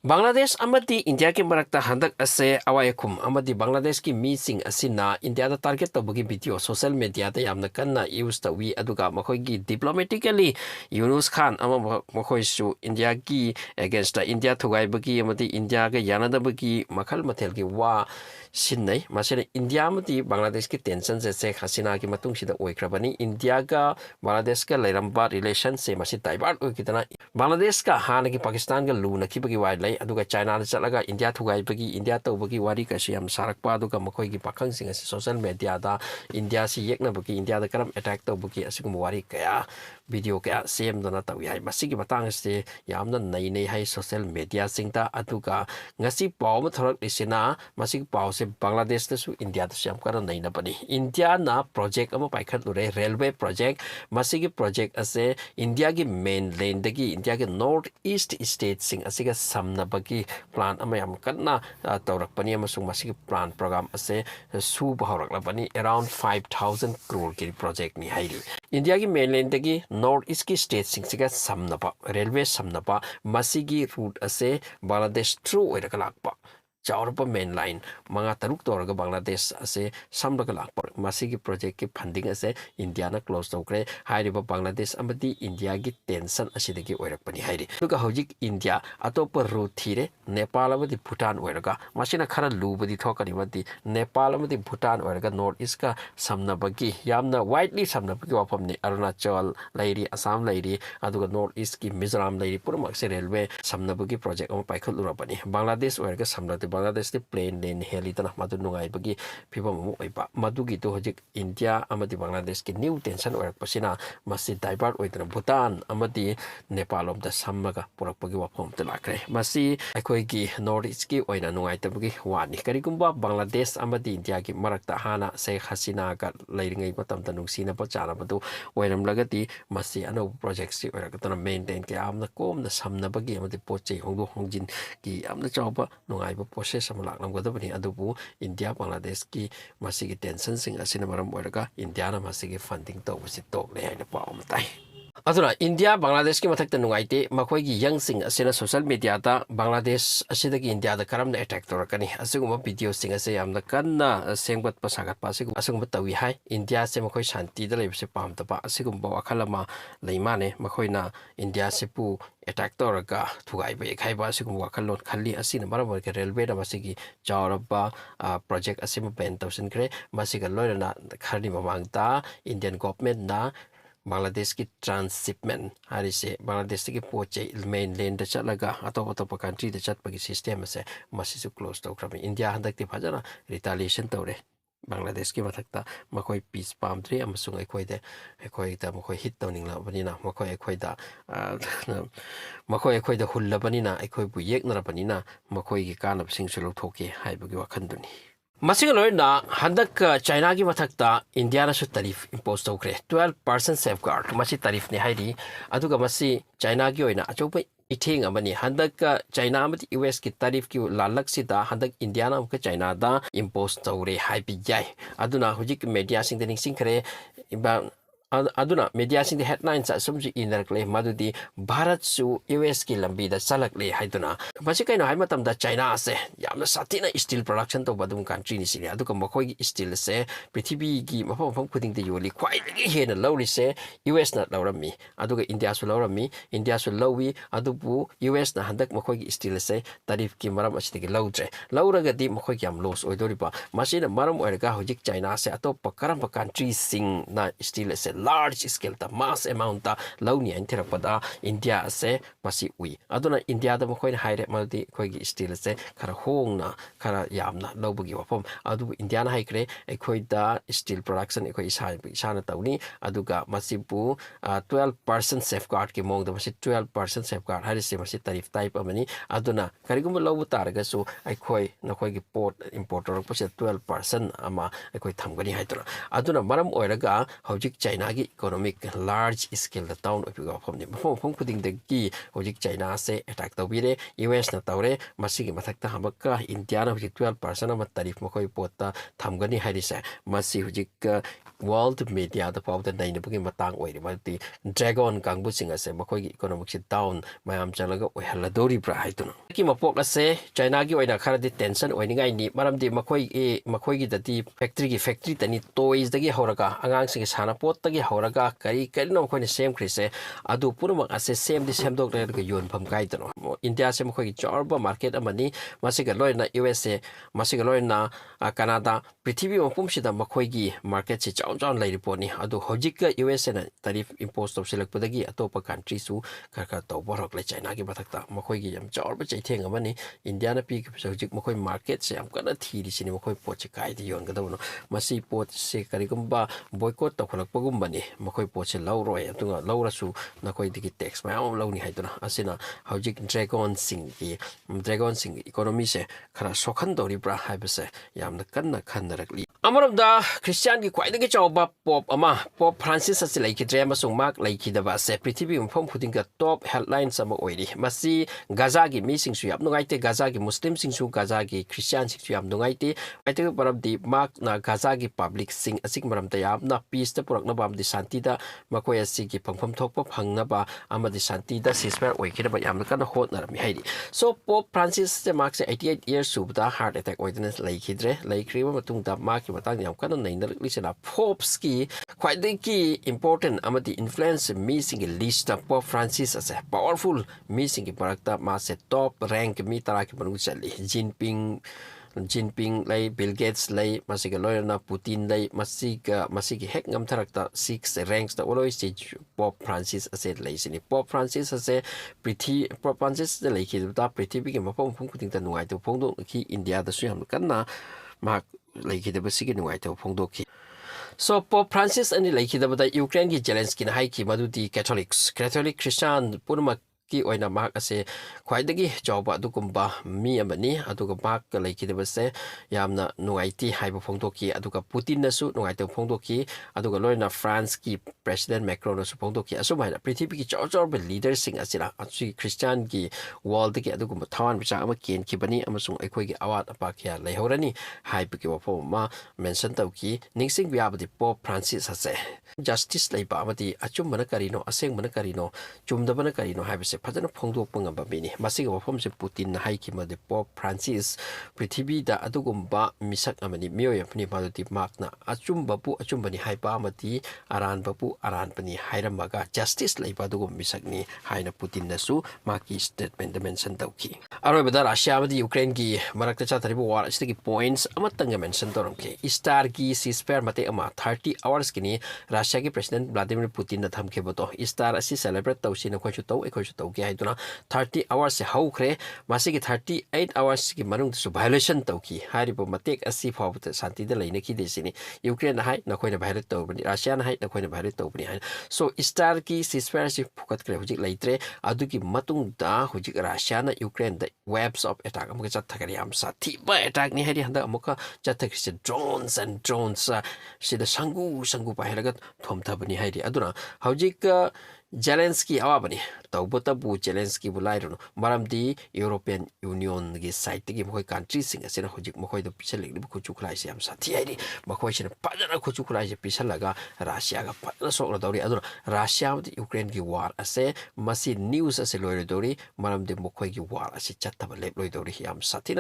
Bangladesh amati India ki marakta handak ase awaikum amati Bangladesh ki meeting asina India da target to bagi video social media da yamna kanna use ta wi aduga makoi gi diplomatically Yunus Khan ama makoi su India ki against India thugai bagi amati India ga yanada bagi makhal mathel ki wa sinai masina India amati Bangladesh ki tension se Sheikh Hasina ki matung sida oikrabani India ga Bangladesh ka lairamba relation se masi divert oikitana Bangladesh ka hana ki Pakistan ga luna ki bagi wai lai aduga China da chalaga India thugai bagi India to bagi wari ka siam sarakpa aduga makoi gi pakhang sing ase social media da India si yekna bagi India da karam attack to bagi asigum wari kaya video kaya same dona tawi hai masigi matang se yamna nei nei hai social media singta aduga ngasi paw ma thorak isina masigi paw se Bangladesh da su India da siam kara nei na bani India na project ama paikhat lure railway project masigi project ase India gi mainland dagi India gi north east state sing asiga samna bagi plan ama yam kanna tawrak pani amasung masigi plan program ase su baharak la bani around 5000 crore ki project ni hairi India gi mainland dagi north east ki state sing siga samna pa railway samna pa masigi route ase Bangladesh through oiraka lakpa Chaurapa main line manga taruk toraga Bangladesh ase samraga lakpa masigi project ki funding ase India na close tokre hairiba Bangladesh amati India gi tension asidagi oirakpani hairi tuga hojik India atopa route thire Nepal amati Bhutan oiraga masina khara lubadi thokani mati Nepal amati Bhutan oiraga north east ka samnabagi yamna widely samnabagi wafamni Arunachal lairi Assam lairi aduga north east ki Mizoram lairi puramak se railway samnabagi project ama paikhat lurapani Bangladesh oiraga samnati Bangladesh the plain lane helitana madu nungai bagi phibam mu oiba madugi to hojik India amati Bangladesh ki new tension oirak pasina masi divert oitana Bhutan amati Nepal om da sammaga purakpagi wafam te lakre masi akoi gi north east ki oina nungai tabagi wani karigumba Bangladesh amati India ki marakta hana Sheikh Hasina ga lairingai matam ta nungsina pa chana badu oiram lagati masi ano project si oirakatana maintain ke amna komna samna bagi amati pochei hongdu hongjin ki amna chawba nungai ba process ama laklamgadabani adubu India Bangladesh ki masigi tension sing asina maram oiraga India na masigi funding tawbasi tokle haina paw matai aduna India Bangladesh ki mathakta nungaite makoi gi young sing asina social media ta Bangladesh asidagi India da karamna attack torakani asiguma video sing ase yamna kanna sengbat pasagat pasigu asiguma tawi hai India se makoi shanti da lebse pamta pa asiguma wakhalama leimane makoi na India se pu attack toraga thugai ba ekhai ba asiguma wakhalon khalli asina maram ke railway da masigi chawraba project asima pen tawsin kre masiga loirana khari mamangta Indian government na Bangladesh ki transshipment hari se Bangladesh ki poche mainland da chalaga atop country da chatpagi system se masisu close to krami India handakti phajana retaliation tawre Bangladesh ki mathakta makoi peace pamdri amasung ekoi da makoi hit tawning la banina makoi da hulla banina ekoi bu yeknara banina makoi gi kanab sing su lothoke haibagi wakhanduni Masigalorna Handak China ki mathakta India na su tariff impose tawkre 12% safeguard masi tariff ni hairi aduga masi China ki oina achopa ithing amani handak China amati US ki tariff ki lalak sida handak India na amka China da impose tawre haipi jai aduna hujik media sing dening sing khare iba aduna media sing the headlines asumji inarkle madudi Bharat su US ki lambi da salakle haiduna masi kaino hai matam da China ase yamna satina steel production to badum country ni sini aduka makhoi gi steel se prithibi gi mafam khuding de yoli khwai gi hena lawri se US na lawrami aduga India su lawrami India su lawi adubu US na handak makhoi gi steel se tariff ki maram asitigi lawdre lawraga di makhoi gi am loss oidoriba masina maram oiraga hojik China se atop karamba country sing na steel se large scale ta mass amount ta lawni antirapada India se masi ui aduna India da makhoi haire maldi khoi gi steel se khara hongna khara yamna lawbugi wafam adu India na haikre ekhoi da steel production ekhoi isana tawni aduga masibu 12% safeguard ki mong da masi 12% safeguard haire se masi tariff type amani aduna karigum lawbu taraga su ekhoi nakhoi gi port importer pase 12% ama ekhoi thamgani haituna aduna maram oiraga hojik China China gi economic large scale the town of ni mafom khuding de gi hojik China se attack tawbire US na tawre masigi mathakta habaka India na 12% ama tariff makoi pota thamgani hairisa masi hojik world media the power the nine bugi matang oi mati dragon kangbu singa se makoi gi economic si down mayam chalaga ohaladori bra haituna ki mapok ase China gi oina khara di tension oini ngai ni maram di makoi gi dati factory tani toys dagi horaga angang singi sana pot dagi horaga kari no khoi ni same krise adu purumak ase same di same dok le ga yon pham kai tano India se makoi gi chorba market amani masiga loina USA masiga loina Canada prithvi mapum sida makoi gi market se chaun lai report ni adu hojik ka USA na tariff impose of select padagi atopa country su kar to borok le China gi bathakta makoi gi yam chorba chai theng amani India na pi hojik makoi market se am kana thi ri sini makoi pot che kai di yon ga no masi pot se kari gumba boycott to kholak pagum bani makoi pot se law roi atunga law rasu nakoi digi tax ma am law ni haiduna asina hojik dragon sing economy se khara sokhan dori bra haibase yamna kanna khannarakli amaramda Christian gi kwaidagi chawba Pope Francis ase laikidre amasung mark laikidaba se prithvi mphom khudinga top headline sama oiri masi Gaza gi mi sing su yap nungaite Gaza gi Muslim sing su Gaza gi Christian sing su yap nungaite aite parab di mark na Gaza gi public sing asik maram ta yap na peace ta purak na bam di santi da makoi asi gi phangpham thokpa phangna ba amadi santi da ceasefire oikira ba yamna kana hot na mi haidi so Pope Francis se mark se 88 years subda heart attack oidness laikidre laikriwa matung da mark matang yam kana naina lisena popes ki quite the key important amati influence missing list of Pope Francis as a powerful missing parakta mas top rank mi tara ki banu chali Jinping lay Bill Gates lay masiga lawyer na Putin lay masigi hek ngam tarakta 6 ranks the always Pope Francis as a lay sini Pope Francis as a pretty Pope Francis the lay ki da pretty big mapong kuting ta nuai to phongdo ki India da suyam kanna mak lay ki da basigi nuai to phongdo ki so Pope Francis and like the Ukraine ki Zelensky na hai ki madudi Catholic Christian purma ki oina mak ase khwaidagi chawba adukumba mi amani aduga mak laikidaba se yamna nuaiti haiba phongdoki aduga Putin nasu nuaito phongdoki aduga loina France ki President Macron nasu phongdoki asumai prithvi ki chawchor leader sing asira achi Christian ki world ki adugumba thawan bicha ama ken ki bani amasung aikoi gi awat apa kya leihorani haiba ki wafoma mention tawki ningsing biabadi Pope Francis ase justice leiba amati achumbana karino asengmana karino chumdabana karino haiba fazana phongdokpa ngamba bini masiga wafam se Putin hai ki made Pope Francis prithvi da adugumba misak amani mioy apni madati makna achumbani haipa amati aran bapu aran pani hairamaga justice leiba dugum misak ni haina Putin nasu maki statement dimension tawki aroi bada Russia amadi Ukraine ki marakta cha tharibu war astigi points amatanga mention toramke star ki ceasefire mate ama 30 hours kini Russia ki President Vladimir Putin na thamke boto star asi celebrate tawsi na khoichu taw okay haiduna 30 hours se haukre masigi 38 hours ki manung su violation tawki haribo matek asi phawta santi da leina ki desini Ukraine hai na khoina violate tawbani Russia hai na khoina violate tawbani hai so star ki ceasefire si phukat kre hujik leitre aduki matung da hujik Russia na Ukraine da webs of attack amuka chathakari am sathi ba attack ni hari handa amuka chathakri se drones sida sangu pa helaga thomthabani hairi aduna hujik Zelensky awabani tawbatabu Zelensky bulairuno maramdi European Union gi site gi mokoi country sing asena hojik mokoi do pisalek bu chuklai se am sathi airi mokoi sina padana ko chuklai se pisalaga Russia ga padana sokla dawri aduna Russia with Ukraine gi war ase masi news ase loire dawri maramdi mokoi gi war ase chattaba lep loi dawri am sathi